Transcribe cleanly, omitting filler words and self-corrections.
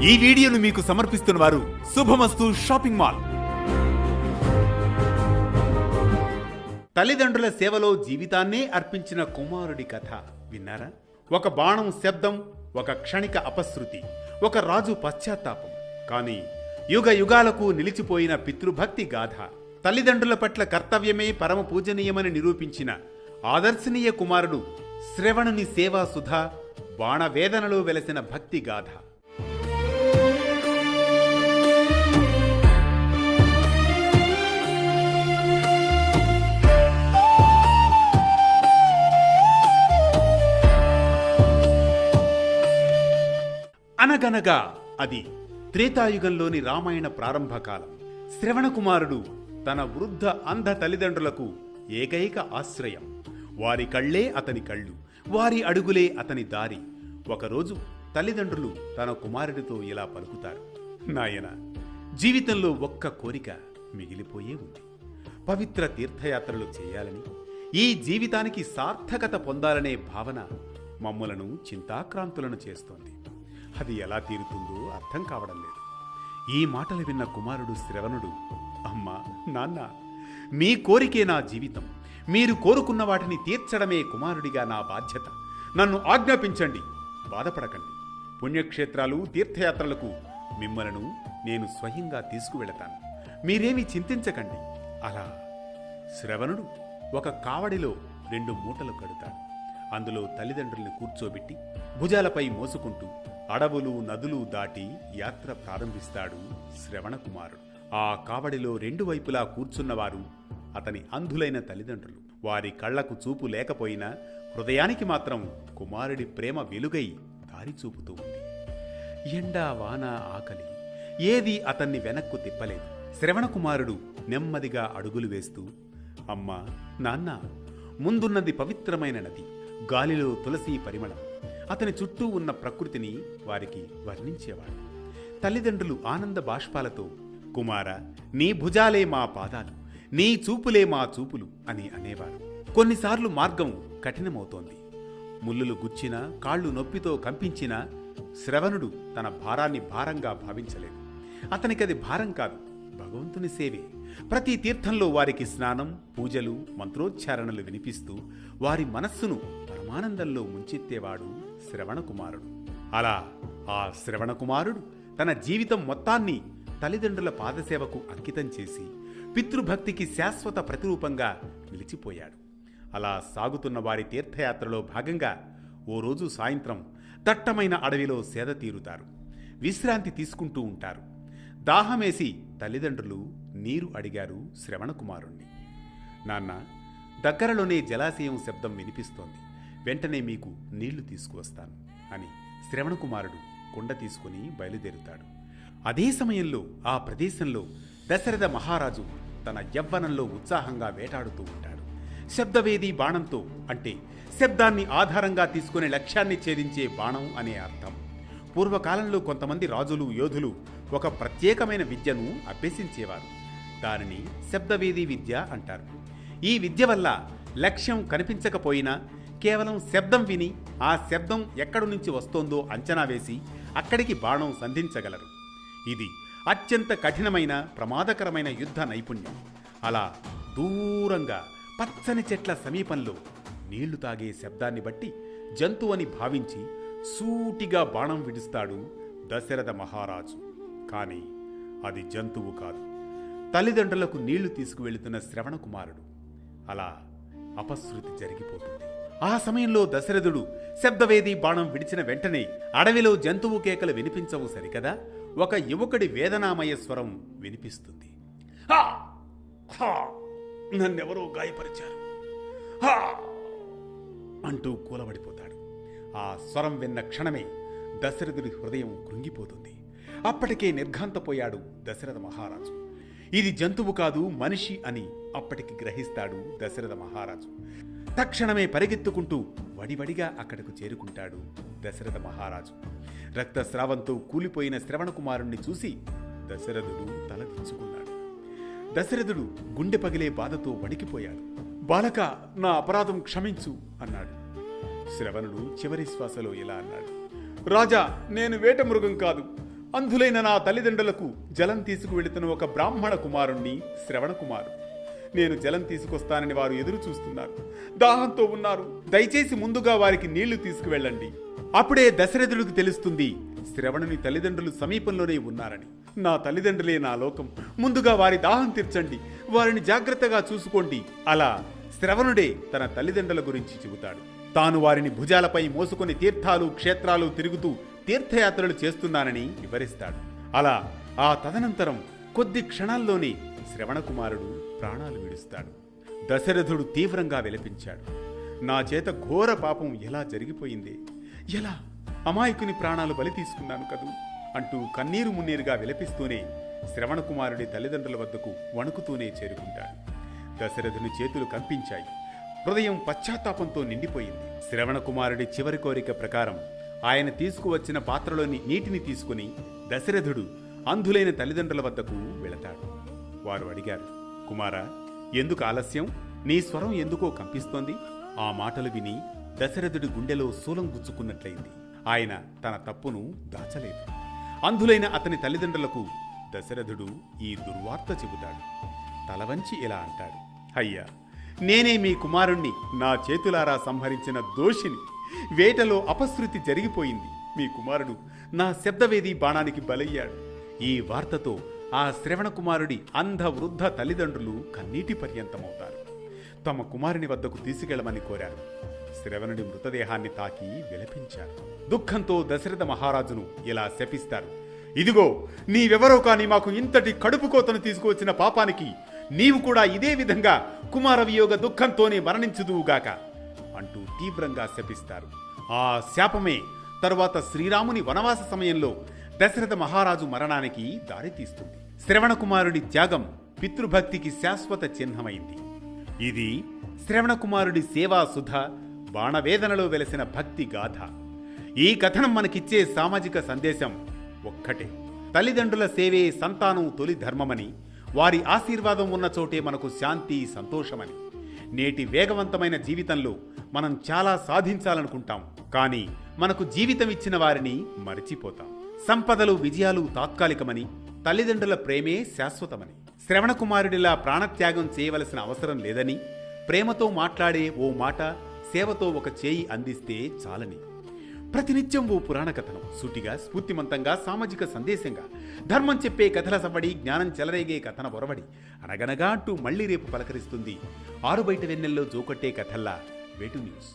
ఈ వీడియోను మీకు సమర్పిస్తున్న వారు శుభమస్తు షాపింగ్ మాల్. తల్లిదండ్రుల సేవలో జీవితాన్నే అర్పించిన కుమారుడి కథ విన్నారా? ఒక బాణం శబ్దం, ఒక క్షణిక అపశృతి, ఒక రాజు పశ్చాత్తాపం, కానీ యుగ యుగాలకు నిలిచిపోయిన పితృభక్తి గాథ. తల్లిదండ్రుల పట్ల కర్తవ్యమే పరమ పూజనీయమని నిరూపించిన ఆదర్శనీయ కుమారుడు శ్రవణుని సేవా సుధా, బాణవేదనలో వెలసిన భక్తి గాథ. అనగనగా అది త్రేతాయుగంలోని రామాయణ ప్రారంభకాలం. శ్రవణకుమారుడు తన వృద్ధ అంధ తల్లిదండ్రులకు ఏకైక ఆశ్రయం. వారి కళ్ళే అతని కళ్ళు, వారి అడుగులే అతని దారి. ఒకరోజు తల్లిదండ్రులు తన కుమారుడితో ఇలా పలుకుతారు: నాయన, జీవితంలో ఒక్క కోరిక మిగిలిపోయే ఉంది. పవిత్ర తీర్థయాత్రలు చేయాలని, ఈ జీవితానికి సార్థకత పొందాలనే భావన మమ్ములను చింతాక్రాంతులను చేస్తోంది. అది ఎలా తీరుతుందో అర్థం కావడం లేదు. ఈ మాటలు విన్న కుమారుడు శ్రవణుడు, అమ్మా, నాన్న, మీ కోరికే నా జీవితం. మీరు కోరుకున్న వాటిని తీర్చడమే కుమారుడిగా నా బాధ్యత. నన్ను ఆజ్ఞాపించండి, బాధపడకండి. పుణ్యక్షేత్రాలు, తీర్థయాత్రలకు మిమ్మలను నేను స్వయంగా తీసుకువెళతాను. మీరేమీ చింతించకండి. అలా శ్రవణుడు ఒక కావడిలో 2 మూటలు కడతాడు. అందులో తల్లిదండ్రుల్ని కూర్చోబెట్టి భుజాలపై మోసుకుంటూ అడవులు, నదులు దాటి యాత్ర ప్రారంభిస్తాడు శ్రవణకుమారుడు. ఆ కావడిలో 2 వైపులా కూర్చున్నవారు అతని అంధులైన తల్లిదండ్రులు. వారి కళ్లకు చూపు లేకపోయినా హృదయానికి మాత్రం కుమారుడి ప్రేమ వెలుగై దారి చూపుతూ ఉంది. ఎండా, వాన, ఆకలి ఏది అతన్ని వెనక్కు తిప్పలేదు. శ్రవణకుమారుడు నెమ్మదిగా అడుగులు వేస్తూ, అమ్మా, నాన్న, ముందున్నది పవిత్రమైన నది. గాలిలో తులసి పరిమళం. అతని చుట్టూ ఉన్న ప్రకృతిని వారికి వర్ణించేవాడు. తల్లిదండ్రులు ఆనంద బాష్పాలతో, కుమారా, నీ భుజాలే మా పాదాలు, నీ చూపులే మా చూపులు అని అనేవారు. కొన్నిసార్లు మార్గం కఠినమవుతోంది. ముల్లులు గుచ్చినా, కాళ్ళు నొప్పితో కంపించినా శ్రవణుడు తన భారాన్ని భారంగా భావించలేదు. అతనికది భారం కాదు, భగవంతుని సేవే. ప్రతి తీర్థంలో వారికి స్నానం, పూజలు, మంత్రోచ్చారణలు వినిపిస్తూ వారి మనస్సును పరమానందంలో ముంచెత్తేవాడు శ్రవణకుమారుడు. అలా ఆ శ్రవణకుమారుడు తన జీవితం మొత్తాన్ని తల్లిదండ్రుల పాదసేవకు అంకితం చేసి పితృభక్తికి శాశ్వత ప్రతిరూపంగా నిలిచిపోయాడు. అలా సాగుతున్న వారి తీర్థయాత్రలో భాగంగా ఓ రోజు సాయంత్రం దట్టమైన అడవిలో సేద తీరుతారు. విశ్రాంతి తీసుకుంటూ ఉంటారు. దాహమేసి తల్లిదండ్రులు నీరు అడిగారు శ్రవణకుమారుణ్ణి. నాన్న, దగ్గరలోనే జలాశయం శబ్దం వినిపిస్తోంది. వెంటనే మీకు నీళ్లు తీసుకువస్తాను అని శ్రవణకుమారుడు కుండ తీసుకుని బయలుదేరుతాడు. అదే సమయంలో ఆ ప్రదేశంలో దశరథ మహారాజు తన యవ్వనంలో ఉత్సాహంగా వేటాడుతూ ఉంటాడు. శబ్దవేది బాణంతో, అంటే శబ్దాన్ని ఆధారంగా తీసుకునే లక్ష్యాన్ని ఛేదించే బాణం అనే అర్థం. పూర్వకాలంలో కొంతమంది రాజులు, యోధులు ఒక ప్రత్యేకమైన విద్యను అభ్యసించేవారు. దానిని శబ్దవేది విద్య అంటారు. ఈ విద్య వల్ల లక్ష్యం కనిపించకపోయినా కేవలం శబ్దం విని ఆ శబ్దం ఎక్కడి నుంచి వస్తోందో అంచనా వేసి అక్కడికి బాణం సంధించగలరు. ఇది అత్యంత కఠినమైన, ప్రమాదకరమైన యుద్ధ నైపుణ్యం. అలా దూరంగా పచ్చని చెట్ల సమీపంలో నీళ్లు తాగే శబ్దాన్ని బట్టి జంతువని భావించి సూటిగా బాణం విడుస్తాడు దశరథ మహారాజు. కానీ అది జంతువు కాదు, తల్లిదండ్రులకు నీళ్లు తీసుకువెళుతున్న శ్రవణకుమారుడు. అలా అపశృతి జరిగిపోతుంది. ఆ సమయంలో దశరథుడు శబ్దవేది బాణం విడిచిన వెంటనే అడవిలో జంతువు కేకలు వినిపించవు సరికదా, ఒక యువకుడి వేదనామయ స్వరం వినిపిస్తుంది. నన్నెవరో గాయపరిచారు అంటూ కూలబడిపోతాడు. ఆ స్వరం విన్న క్షణమే దశరథుడి హృదయం కృంగిపోతుంది. అప్పటికే నిర్ఘాంతపోయాడు దశరథ మహారాజు. ఇది జంతువు కాదు, మనిషి అని అప్పటికి గ్రహిస్తాడు దశరథ మహారాజు. తక్షణమే పరిగెత్తుకుంటూ వడివడిగా అక్కడకు చేరుకుంటాడు దశరథ మహారాజు. రక్తస్రావంతో కూలిపోయిన శ్రవణకుమారుణ్ణి చూసి దశరథుడు తలదించుకున్నాడు. దశరథుడు గుండె పగిలే బాధతో వణికిపోయాడు. బాలక, నా అపరాధం క్షమించు అన్నాడు. శ్రవణుడు చివరి శ్వాసలో ఇలా అన్నాడు: రాజా, నేను వేట మృగం కాదు, అంధులైన నా తల్లిదండ్రులకు జలం తీసుకువెళుతున్న ఒక బ్రాహ్మణ కుమారుణ్ణి శ్రవణ కుమారుడు. నేను జలం తీసుకొస్తానని వారు ఎదురు చూస్తున్నారు. దాహంతో ఉన్నారు. దయచేసి ముందుగా వారికి నీళ్లు తీసుకువెళ్ళండి. అప్పుడే దశరథుడికి తెలుస్తుంది శ్రవణుని తల్లిదండ్రులు సమీపంలోనే ఉన్నారని. నా తల్లిదండ్రులే నా లోకం. ముందుగా వారి దాహం తీర్చండి. వారిని జాగ్రత్తగా చూసుకోండి. అలా శ్రవణుడే తన తల్లిదండ్రుల గురించి చెబుతాడు. తాను వారిని భుజాలపై మోసుకొని తీర్థాలు క్షేత్రాలు తిరుగుతూ తీర్థయాత్రలు చేస్తున్నానని వివరిస్తాడు. అలా ఆ తదనంతరం కొద్ది క్షణాల్లోనే శ్రవణ కుమారుడు ప్రాణాలు విడుస్తాడు. దశరథుడు తీవ్రంగా విలపించాడు. నా చేత ఘోర పాపం ఎలా జరిగిపోయింది, ఎలా అమాయకుని ప్రాణాలు బలి తీసుకున్నాను కదూ అంటూ కన్నీరు మున్నీరుగా విలపిస్తూనే శ్రవణ కుమారుడి తల్లిదండ్రుల వద్దకు వణుకుతూనే చేరుకుంటాడు. దశరథుని చేతులు కంపించాయి. హృదయం పశ్చాత్తాపంతో నిండిపోయింది. శ్రవణ కుమారుడి చివరి కోరిక ప్రకారం ఆయన తీసుకువచ్చిన పాత్రలోని నీటిని తీసుకుని దశరథుడు అంధులైన తల్లిదండ్రుల వద్దకు వెళతాడు. వారు అడిగారు, కుమారా, ఎందుకు ఆలస్యం? నీ స్వరం ఎందుకో కంపిస్తోంది? ఆ మాటలు విని దశరథుడి గుండెలో శూలం గుచ్చుకున్నట్లయింది. ఆయన తన తప్పును దాచలేదు. అంధులైన అతని తల్లిదండ్రులకు దశరథుడు ఈ దుర్వార్త చెబుతాడు. తలవంచి ఇలా అంటాడు, అయ్యా, నేనే మీ కుమారుణ్ణి నా చేతులారా సంహరించిన దోషిని. వేటలో అపశృతి జరిగిపోయింది. మీ కుమారుడు నా శబ్దవేది బాణానికి బలయ్యాడు. ఈ వార్తతో ఆ శ్రవణ కుమారుడి అంధ వృద్ధ తల్లిదండ్రులు కన్నీటి పర్యంతమవుతారు. తమ కుమారుని వద్దకు తీసుకెళ్లమని కోరారు. శ్రవణుడి మృతదేహాన్ని తాకి విలపించారు. దుఃఖంతో దశరథ మహారాజును ఇలా శపిస్తారు, ఇదిగో, నీవెవరో కాని మాకు ఇంతటి కడుపు కోతను తీసుకువచ్చిన పాపానికి నీవు కూడా ఇదే విధంగా కుమార వియోగ దుఃఖంతోనే మరణించుదువుగాక అంటూ తీవ్రంగా శపిస్తారు. ఆ శాపమే తరువాత శ్రీరాముని వనవాస సమయంలో దశరథ మహారాజు మరణానికి దారితీస్తుంది. శ్రవణ కుమారుడి త్యాగం పితృభక్తికి శాశ్వత చిహ్నమైంది. ఇది శ్రవణ కుమారుడి సేవా సుధ, బాణవేదనలో వెలసిన భక్తి గాథ. ఈ కథనం మనకిచ్చే సామాజిక సందేశం ఒక్కటే: తల్లిదండ్రుల సేవే సంతానం తొలి ధర్మమని, వారి ఆశీర్వాదం ఉన్న చోటే మనకు శాంతి, సంతోషమని. నేటి వేగవంతమైన జీవితంలో మనం చాలా సాధించాలనుకుంటాం, కానీ మనకు జీవితం ఇచ్చిన వారిని మరిచిపోతాం. సంపదలు, విజయాలు తాత్కాలికమని, తల్లిదండ్రుల ప్రేమే శాశ్వతమని. శ్రవణ కుమారుడిలా ప్రాణత్యాగం చేయవలసిన అవసరం లేదని, ప్రేమతో మాట్లాడే ఓ మాట, సేవతో ఒక చేయి అందిస్తే చాలని. ప్రతినిత్యం ఓ పురాణ కథనం, సూటిగా, స్ఫూర్తిమంతంగా, సామాజిక సందేశంగా, ధర్మం చెప్పే కథల సవడి, జ్ఞానం చెలరేగే కథన ఒరవడి, అనగనగా అంటూ మళ్లీ రేపు పలకరిస్తుంది ఆరుబయట వెన్నెల్లో జోకొట్టే కథల్లా వేటు న్యూస్.